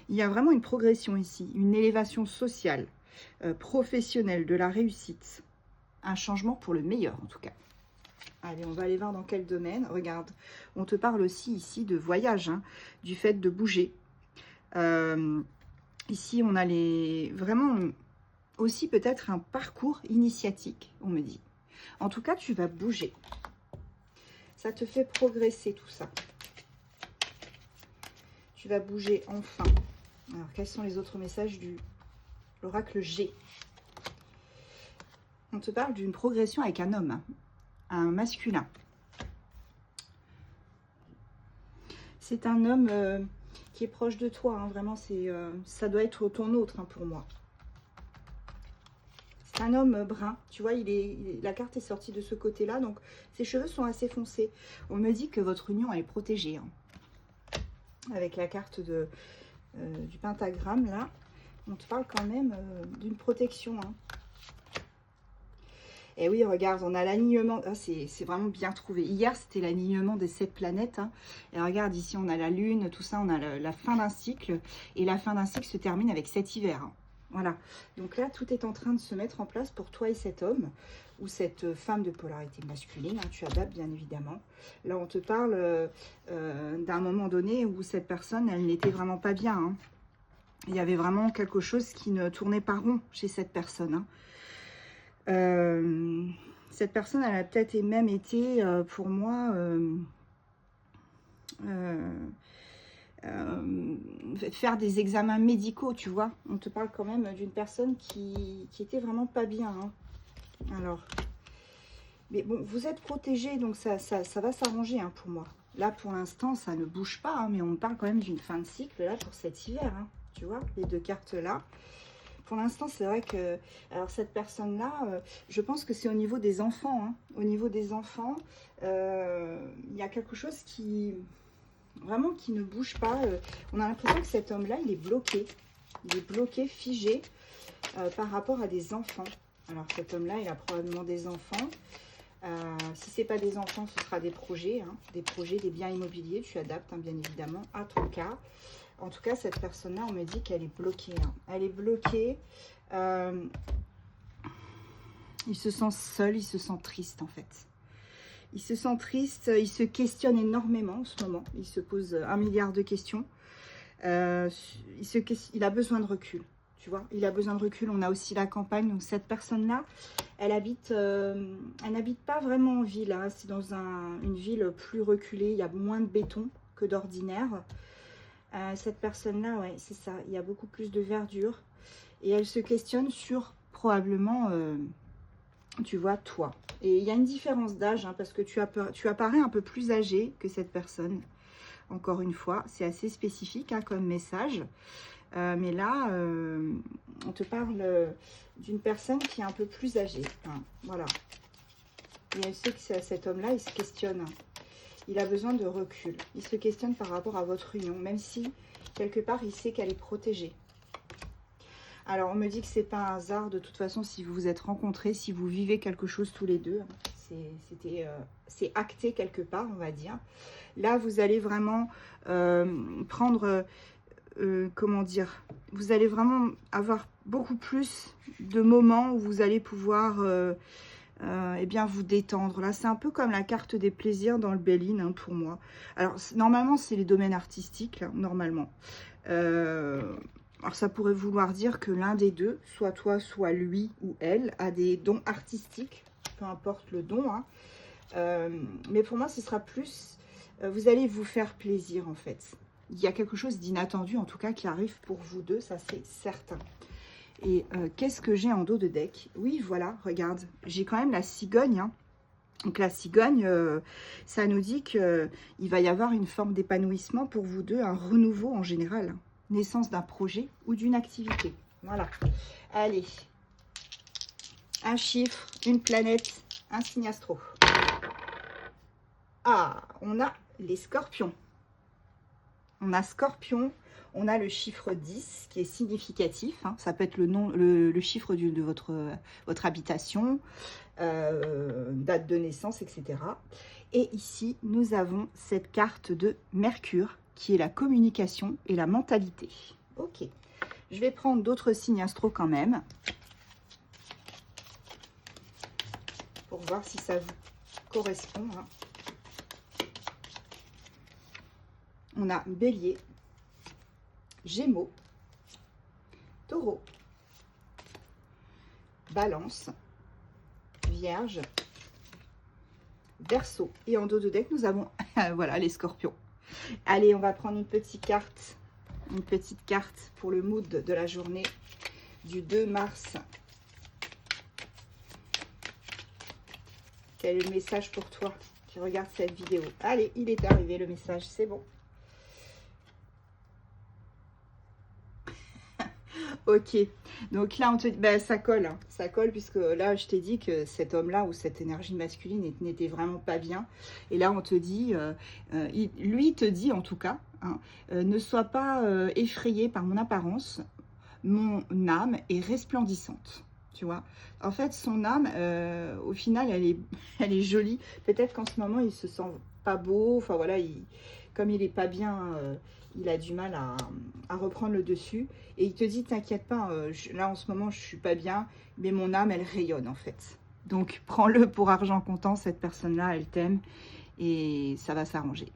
Il y a vraiment une progression ici, une élévation sociale, professionnelle, de la réussite. Un changement pour le meilleur, en tout cas. Allez, on va aller voir dans quel domaine. Regarde, on te parle aussi ici de voyage, hein, du fait de bouger. Ici, on a vraiment aussi peut-être un parcours initiatique, on me dit. En tout cas, tu vas bouger. Ça te fait progresser tout ça. Tu vas bouger enfin. Alors, quels sont les autres messages de l'oracle G? On te parle d'une progression avec un homme, un masculin. C'est un homme qui est proche de toi, hein, vraiment, ça doit être ton autre, hein, pour moi. C'est un homme brun, tu vois, la carte est sortie de ce côté-là, donc ses cheveux sont assez foncés. On me dit que votre union, elle est protégée, hein. Avec la carte du pentagramme, là, on te parle quand même d'une protection, hein. Et oui, regarde, on a l'alignement. Ah, c'est vraiment bien trouvé. Hier, c'était l'alignement des 7 planètes, hein. Et regarde, ici, on a la Lune, tout ça. On a la fin d'un cycle. Et la fin d'un cycle se termine avec cet hiver, hein. Voilà. Donc là, tout est en train de se mettre en place pour toi et cet homme. Ou cette femme de polarité masculine, hein. Tu adaptes, bien évidemment. Là, on te parle d'un moment donné où cette personne, elle n'était vraiment pas bien, hein. Il y avait vraiment quelque chose qui ne tournait pas rond chez cette personne, hein. Cette personne, elle a peut-être même été, pour moi, faire des examens médicaux, tu vois. On te parle quand même d'une personne qui était vraiment pas bien, hein. Alors, mais bon, vous êtes protégé, donc ça va s'arranger, hein, pour moi. Là, pour l'instant, ça ne bouge pas, hein, mais on parle quand même d'une fin de cycle, là, pour cet hiver, hein, tu vois, les deux cartes-là. Pour l'instant, c'est vrai que... Alors, cette personne-là, je pense que c'est au niveau des enfants, hein. Au niveau des enfants, il y a quelque chose qui... Vraiment, qui ne bouge pas. On a l'impression que cet homme-là, il est bloqué. Il est bloqué, figé, par rapport à des enfants. Alors, cet homme-là, il a probablement des enfants. Si ce n'est pas des enfants, ce sera des projets, hein. Des projets, des biens immobiliers. Tu adaptes, hein, bien évidemment, à ton cas. En tout cas, cette personne-là, on me dit qu'elle est bloquée, hein. Elle est bloquée. Il se sent seul, il se sent triste, en fait. Il se sent triste, il se questionne énormément en ce moment. Il se pose 1 milliard de questions. Il a besoin de recul, tu vois. Il a besoin de recul. On a aussi la campagne. Donc, cette personne-là, elle n'habite pas vraiment en ville, hein. C'est dans une ville plus reculée. Il y a moins de béton que d'ordinaire. Cette personne-là, ouais, c'est ça. Il y a beaucoup plus de verdure. Et elle se questionne sur probablement, tu vois, toi. Et il y a une différence d'âge, hein, parce que tu apparais un peu plus âgé que cette personne. Encore une fois, c'est assez spécifique, hein, comme message. Mais là, on te parle d'une personne qui est un peu plus âgée, hein, voilà. Et elle sait que cet homme-là, il se questionne, hein. Il a besoin de recul. Il se questionne par rapport à votre union, même si, quelque part, il sait qu'elle est protégée. Alors, on me dit que c'est pas un hasard, de toute façon, si vous vous êtes rencontrés, si vous vivez quelque chose tous les deux. C'est acté quelque part, on va dire. Là, vous allez vraiment prendre... comment dire, vous allez vraiment avoir beaucoup plus de moments où vous allez pouvoir eh bien vous détendre. Là, c'est un peu comme la carte des plaisirs dans le Béline, hein, pour moi. Alors, normalement, c'est les domaines artistiques, là, normalement. Alors, ça pourrait vouloir dire que l'un des deux, soit toi, soit lui ou elle, a des dons artistiques, peu importe le don, hein. Mais pour moi, ce sera plus... vous allez vous faire plaisir, en fait. Il y a quelque chose d'inattendu, en tout cas, qui arrive pour vous deux, ça c'est certain. Et qu'est-ce que j'ai en dos de deck? Oui, voilà, regarde, j'ai quand même la cigogne, hein. Donc la cigogne, ça nous dit qu'il va y avoir une forme d'épanouissement pour vous deux, un renouveau en général, hein. Naissance d'un projet ou d'une activité. Voilà. Allez, un chiffre, une planète, un signe astro. Ah, on a les scorpions. On a Scorpion, on a le chiffre 10 qui est significatif, hein. Ça peut être le chiffre de votre habitation, date de naissance, etc. Et ici, nous avons cette carte de Mercure qui est la communication et la mentalité. Ok. Je vais prendre d'autres signes astro quand même. Pour voir si ça vous correspond. Hein. On a Bélier, Gémeaux, Taureau, Balance, Vierge, Verseau. Et en dos de deck, nous avons voilà, les Scorpions. Allez, on va prendre une petite carte pour le mood de la journée du 2 mars. Quel est le message pour toi qui regarde cette vidéo? Allez, il est arrivé le message, c'est bon. Ok, donc là, on te dit, ben, ça colle, hein. Ça colle puisque là, je t'ai dit que cet homme-là ou cette énergie masculine n'était vraiment pas bien. Et là, on te dit, lui te dit en tout cas, hein, ne sois pas effrayé par mon apparence, mon âme est resplendissante. Tu vois, en fait, son âme, au final, elle est jolie. Peut-être qu'en ce moment, il se sent pas beau. Enfin voilà, comme il est pas bien, il a du mal à reprendre le dessus. Et il te dit, t'inquiète pas, là en ce moment, je suis pas bien, mais mon âme, elle rayonne en fait. Donc, prends-le pour argent comptant. Cette personne-là, elle t'aime et ça va s'arranger.